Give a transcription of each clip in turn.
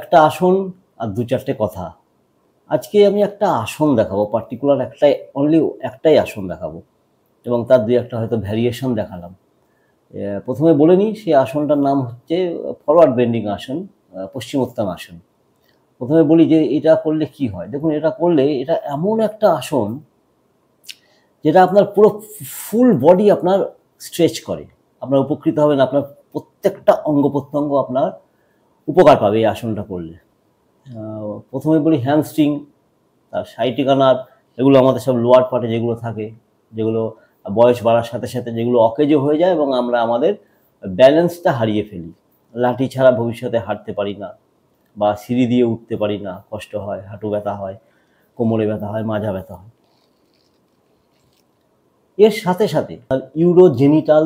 একটা আসন আর দু চারটে কথা। আজকে আমি একটা আসন দেখাবো, পার্টিকুলার একটাই আসন দেখাবো এবং তার দুই একটা হয়তো ভ্যারিয়েশন দেখালাম। প্রথমে বলে নিই, সেই আসনটার নাম হচ্ছে ফরওয়ার্ড বেন্ডিং আসন, পশ্চিমোত্তান আসন। প্রথমে বলি যে এটা করলে কি হয়। দেখুন, এটা করলে এটা এমন একটা আসন যেটা আপনার পুরো ফুল বডি আপনার স্ট্রেচ করে। আপনার উপকৃত হবেন, আপনার প্রত্যেকটা অঙ্গ প্রত্যঙ্গ আপনার উপকার পাবে এই আসনটা করলে। প্রথমে বলি হ্যামস্ট্রিং, তার সাইটিকা নার্ভ, এগুলো আমাদের সব লোয়ার পার্টে যেগুলো থাকে, যেগুলো বয়স বাড়ার সাথে সাথে যেগুলো অকেজো হয়ে যায় এবং আমরা আমাদের ব্যালেন্সটা হারিয়ে ফেলি। লাঠি ছাড়া ভবিষ্যতে হাঁটতে পারি না, বা সিঁড়ি দিয়ে উঠতে পারি না, কষ্ট হয়, হাঁটু ব্যথা হয়, কোমরে ব্যথা হয়, মাজা ব্যথা হয়। এর সাথে সাথে ইউরোজেনিটাল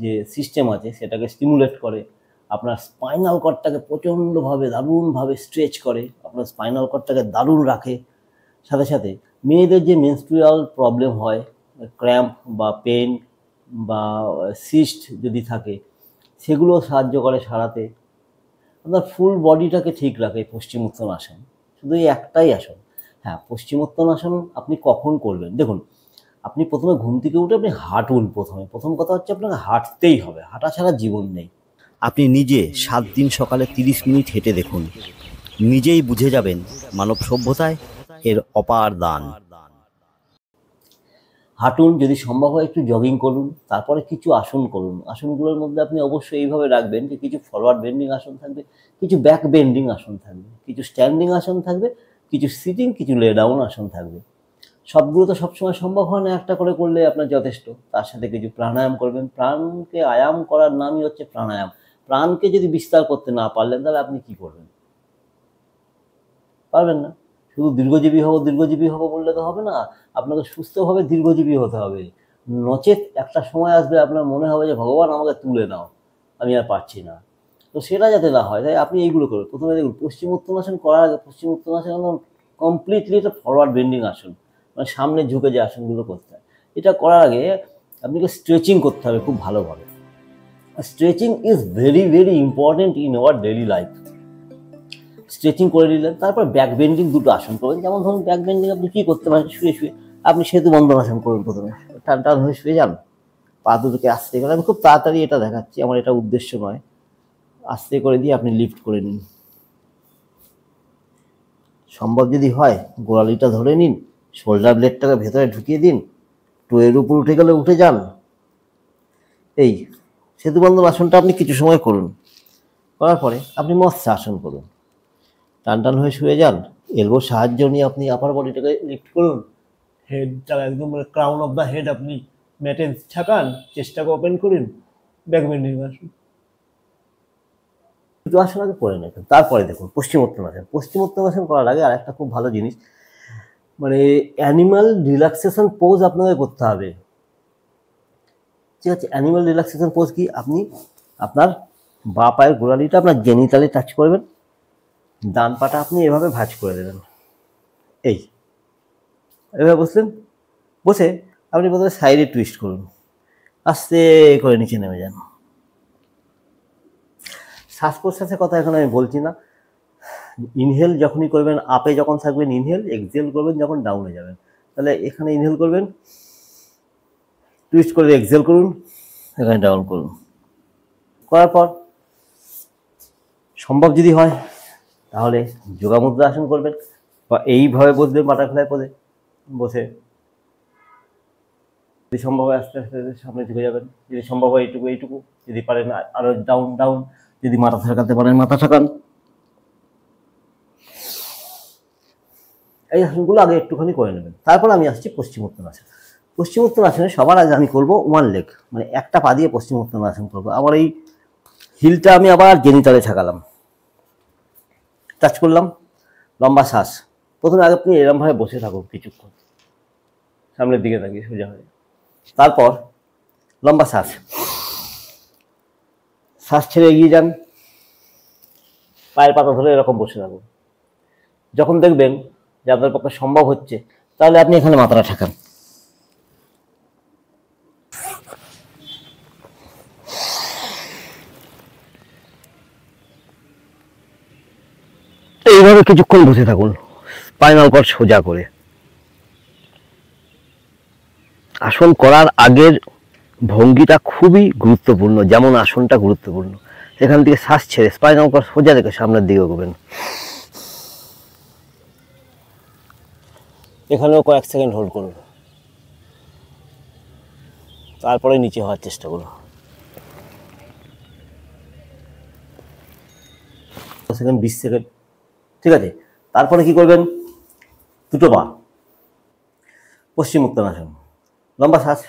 যে সিস্টেম আছে সেটাকে স্টিমুলেট করে, আপনার স্পাইনাল কর্ডটাকে প্রচণ্ডভাবে দারুণভাবে স্ট্রেচ করে, আপনার স্পাইনাল কর্ডটাকে দারুণ রাখে। সাথে সাথে মেয়েদের যে মেনস্ট্রুয়াল প্রবলেম হয়, ক্র্যাম্প বা পেন বা সিস্ট যদি থাকে, সেগুলো সাহায্য করে সারাতে। আপনার ফুল বডিটাকে ঠিক রাখে পশ্চিমোত্তান আসন। শুধু এই একটাই আসন। হ্যাঁ, পশ্চিমোত্তান আসন আপনি কখন করবেন? দেখুন, আপনি প্রথমে ঘুম থেকে উঠে আপনি হাঁটুন। প্রথম কথা হচ্ছে আপনাকে হাঁটতেই হবে, হাঁটা ছাড়া জীবন নেই। আপনি নিজে 7 দিন সকালে 30 মিনিট হেঁটে দেখুন, নিজেই বুঝে যাবেন মানব সভ্যতায় এর অপার দান। হাঁটুন, যদি সম্ভব হয় একটু জগিং করুন, তারপরে কিছু আসন করুন। আসনগুলোর মধ্যে আপনি অবশ্যই এইভাবে রাখবেন যে কিছু ফরওয়ার্ড বেন্ডিং আসন থাকবে, কিছু ব্যাক বেন্ডিং আসন থাকবে, কিছু স্ট্যান্ডিং আসন থাকবে, কিছু সিটিং, কিছু লে ডাউন আসন থাকবে। সবগুলো তো সবসময় সম্ভব হয় না, একটা করে করলে আপনার যথেষ্ট। তার সাথে কিছু প্রাণায়াম করবেন। প্রাণকে আয়াম করার নামই হচ্ছে প্রাণায়াম। প্রাণকে যদি বিস্তার করতে না পারলেন, তাহলে আপনি কি করবেন? পারবেন না। শুধু দীর্ঘজীবী হব বললে তো হবে না। আপনাকে সুস্থভাবে দীর্ঘজীবী হতে হবে। নচেত একটা সময় আসবে আপনার মনে হবে যে ভগবান আমাকে তুলে নাও, আমি আর পারছি না। তো সেটা যাতে না হয়, তাই আপনি এইগুলো করুন। প্রথমে দেখুন, পশ্চিমোত্তানাসন করার আগে পশ্চিমোত্তানাসন কমপ্লিটলি এটা ফরওয়ার্ড বেন্ডিং আসন, মানে সামনে ঝুঁকে যে আসনগুলো করতে হয়। এটা করার আগে আপনাকে স্ট্রেচিং করতে হবে খুব ভালোভাবে। Stretching is very very important in our daily life. Stretching করে নিলেন, তারপর ব্যাক বেন্ডিং দুটো আসন করবেন। যেমন ধরুন, ব্যাক বেন্ডিং আপনি কী করতে পারেন? শুয়ে শুয়ে আপনি সেতু বন্ধন আসন করুন। প্রথমে টান টান হয়ে শুয়ে যান, পা দুটোকে আস্তে করে, আমি খুব তাড়াতাড়ি এটা দেখাচ্ছি, আমার এটা উদ্দেশ্য নয়, আস্তে করে দিয়ে আপনি লিফট করে নিন। সম্ভব যদি হয় গোড়ালিটা ধরে নিন, শোল্ডার ব্লেডটাকে ভেতরে ঢুকিয়ে দিন, টোয়ের উপর উঠে গেলে উঠে যান। এই সেতু বন্ধন আসনটা আপনি কিছু সময় করুন। করার পরে আপনি মৎস্য আসন করুন। টান টান হয়ে শুয়ে যান, এলবোর সাহায্য নিয়ে আপনি আপার বডিটাকে লিফট করুন। হেডটা একদম ক্রাউন অফ দ্য হেড আপনি ম্যাটে ঠাকান, চেস্টটাকে ওপেন করুন, ব্যাক বেন্ডিং আসুন। দুটো আসন আগে করে নেবেন। তারপরে দেখুন পশ্চিমোত্তানাসন। পশ্চিমোত্তানাসন করার আগে আর একটা খুব ভালো জিনিস, মানে অ্যানিমাল রিল্যাক্সেশন পোজ আপনাকে করতে হবে। ঠিক আছে? অ্যানিমাল রিল্যাক্সেশন পোজ কি? আপনি আপনার বাঁ পায়ের গোড়ালিটা আপনার জেনিটালে টাচ করবেন, ডান পাটা আপনি এভাবে ভাঁজ করে দেবেন। এই এভাবে বসলেন, বসে আপনি প্রথমে সাইডে টুইস্ট করুন, আস্তে করে নিচে নেমে যান। শ্বাস প্রশ্বাসের কথা এখন আমি বলছি না। ইনহেল যখনই করবেন, আপে যখন থাকবেন ইনহেল, এক্সহেল করবেন যখন ডাউনে যাবেন। তাহলে এখানে ইনহেল করবেন, টুইস্ট করে এক্সহেল করুন, এখানে ডাউন করুন। করার পর সম্ভব যদি হয় তাহলে যোগামুদ্রা আসন করবেন, বা এইভাবে বসবেন বাটারফ্লাই পদে বসে। যদি সম্ভব হয় আস্তে আস্তে সামনে ঝুঁকে যাবেন, যদি সম্ভব হয় এইটুকু, যদি পারেন আরো ডাউন ডাউন, যদি মাথা ঠেকাতে পারেন মাথা ঠেকান। এই আসনগুলো আগে একটুখানি করে নেবেন। তারপর আমি আসছি পশ্চিমোত্তানাসন। পশ্চিমোত্তানাসনে সবার আগে আমি করবো ওয়ান লেগ, মানে একটা পা দিয়ে পশ্চিমোত্তানাসন করবো। আমার এই হিলটা আমি আবার জেনিটালে ঠেকালাম, টাচ করলাম, লম্বা শ্বাস। প্রথমে আগে আপনি এরমভাবে বসে থাকুন কিছুক্ষণ, সামনের দিকে তাকিয়ে সোজা হয়ে। তারপর লম্বা শ্বাস, শ্বাস ছেড়ে এগিয়ে যান, পায়ের পাতা ধরে এরকম বসে থাকুন। যখন দেখবেন যে আপনার পক্ষে সম্ভব হচ্ছে, তাহলে আপনি এখানে মাথাটা ঠেকান। কিছুক্ষণ বসে থাকুন, স্পাইনাল কর্ড সোজা করে। আসন করার আগের ভঙ্গিটা খুবই গুরুত্বপূর্ণ, যেমন আসনটা গুরুত্বপূর্ণ। এখান থেকে শ্বাস ছেড়ে স্পাইনাল কর্ড সোজা রেখে সামনের দিকে এগোবেন। এখানেও কয়েক সেকেন্ড হোল্ড করুন, তারপরে নিচে হওয়ার চেষ্টা করুন। সেকেন্ড, 20 সেকেন্ড, ঠিক আছে। তারপরে কি করবেন, দুটো পা পশ্চিমোত্তানাসন, লম্বা শ্বাস,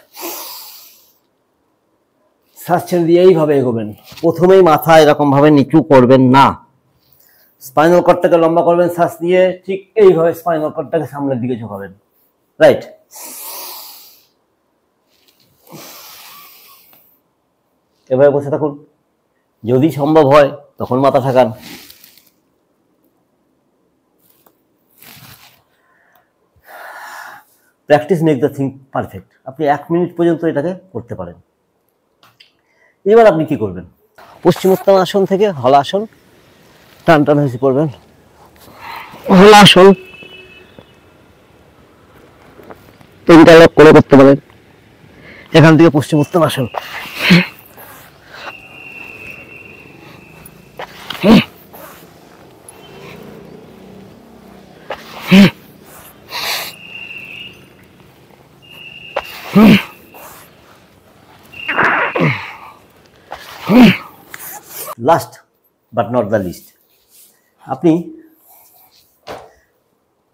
শ্বাস ছেড়ে দিয়ে এইভাবে এগোবেন। প্রথমেই মাথা এরকমভাবে নিচু করবেন না, স্পাইনাল কর্ডটাকে লম্বা করবেন শ্বাস নিয়ে, ঠিক এইভাবে স্পাইনাল কর্ডটাকে সামনের দিকে ঝোঁকাবেন, রাইট। এভাবে বসে থাকুন, যদি সম্ভব হয় তখন মাথা ঠাকান। Practice make the thing perfect. আপনি 1 মিনিট পর্যন্ত এটাকে করতে পারেন। এবার আপনি কি করবেন, পশ্চিমোত্তানাসন থেকে হলাসন, টান টান হয়েছে পড়বেন, হলাসন ইন্টারলক করে করতে পারেন। এখান থেকে Paschimottanasana, last but not the least, আপনি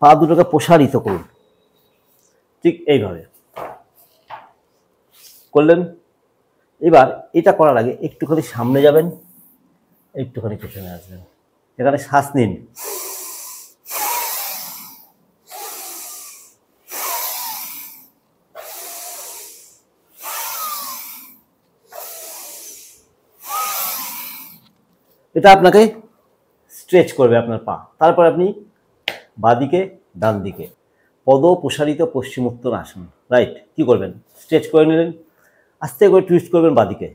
পা দুটোকে প্রসারিত করুন, ঠিক এইভাবে করলেন। এবার এটা করার আগে একটুখানি সামনে যাবেন, একটুখানি পেছনে আসবেন। এখানে শ্বাস নিন, এটা আপনাকে স্ট্রেচ করবে আপনার পা। তারপর আপনি বাঁদিকে ডান দিকে পদ প্রসারিত পশ্চিমোত্তানাসন, রাইট। কি করবেন, স্ট্রেচ করে নিলেন, আস্তে করে টুইস্ট করবেন বাঁদিকে,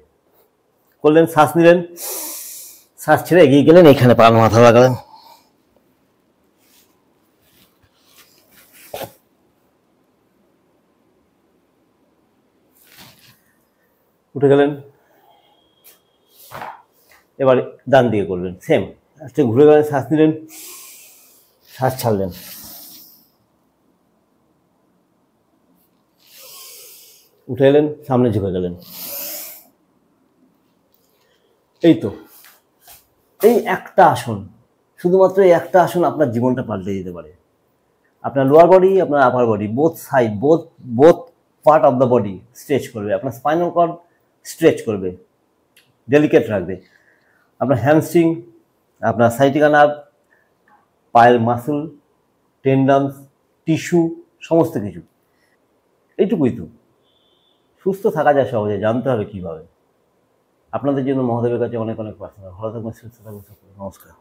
করলেন, শ্বাস নিলেন, শ্বাস ছেড়ে এগিয়ে গেলেন, এখানে পা মাথা লাগালেন, উঠে গেলেন। এবার ডান দিকে করবেন সেম, আস্তে ঘুরে গেলেন, শ্বাস নিলেন, শ্বাস ছাড়লেন, উঠে এলেন, সামনে ঝুঁকে গেলেন। এই তো, এই একটা আসন, শুধুমাত্র এই একটা আসন আপনার জীবনটা পাল্টে দিতে পারে। আপনার লোয়ার বডি, আপনার আপার body, both side, both part of the body stretch করবে। আপনার স্পাইনাল কর্ড স্ট্রেচ করবে, ডেলিকেট রাখবে। আপনার হ্যামস্ট্রিং, আপনার সাইটিকা নার্ভ, পায়ের মাসল, টেন্ডনস, টিস্যু, সমস্ত কিছু। এইটুকুই তো, সুস্থ থাকা যায় সহজে, জানতে হবে কীভাবে। আপনাদের জন্য মহাদেবের কাছে অনেক অনেক প্রার্থনা। ভালো থাকবেন, সুস্থ থাকবেন, নমস্কার।